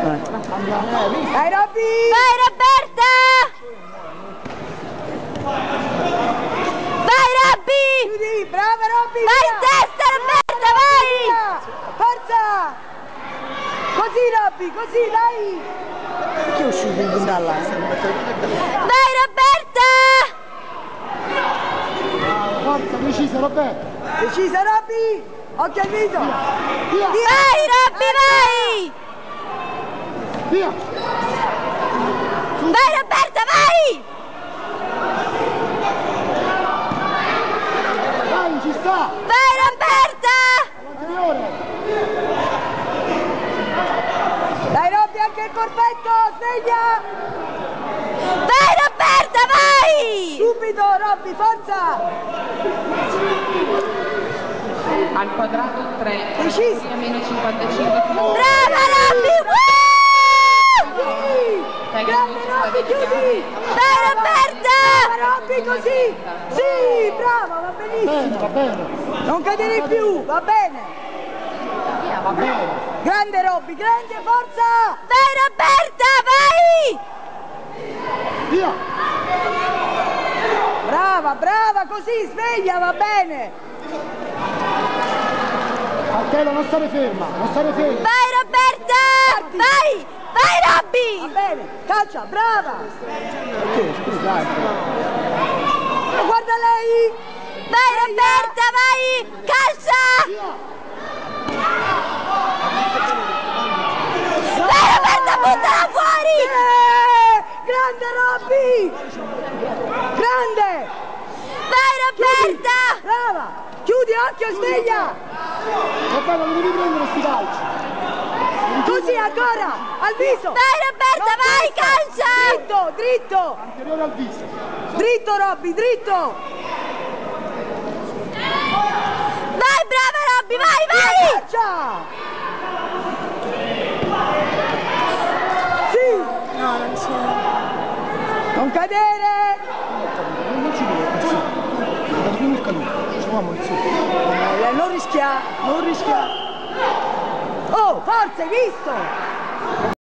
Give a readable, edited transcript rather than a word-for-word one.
Dai Robby! Vai Roberta! Vai Robby! Chiudi, brava Robby! Vai in testa Roberta, vai! Forza! Così Robby, così, dai! Perché è uscito in dalla? Vai Roberta! Forza, decisa Roberta! Decisa Robby! Occhio al viso! Via! Vai Robby, vai! Via! Vai Roberta, vai! Dai, ci sta! Vai Roberta! Anteriore! Dai Robby, anche il corpetto, sveglia! Vai Roberta, vai! Subito Robby, forza! Al quadrato 3, Deciso. meno 55 km. Brava Robby! Grande Robby, chiudi! Vai Roberta! Brava Robby, così! Sì, brava, va Bene, benissimo! va bene! Non cadere più, va bene! Va bene! Grande Robby, grande, forza! Vai Roberta, vai! Via! Brava, brava, così, sveglia, va bene! Martello, non stare ferma! Non stare ferma! Vai Roberta! Vai! Vai Va Robby! bene, calcia, brava! Perché? Scusate! Guarda lei! Vai Roberta, vai! Calcia! Via! Vai Roberta, buttala fuori! Grande Robby! Grande! Vai Roberta! Brava! Chiudi, occhio, sveglia! Roberta, non devi prendere sti calci! Così, ancora! Al viso! Vai Roberta, vai, calcia! Dritto, dritto! Anteriore al viso! Dritto Robby, dritto! Vai, brava Robby, vai, vai! Calcia! Sì! No, non c'è. Non cadere! Non ci deve, non più il caduto! Facciamo il su! Non rischia, non rischia! Oh, forza, hai visto?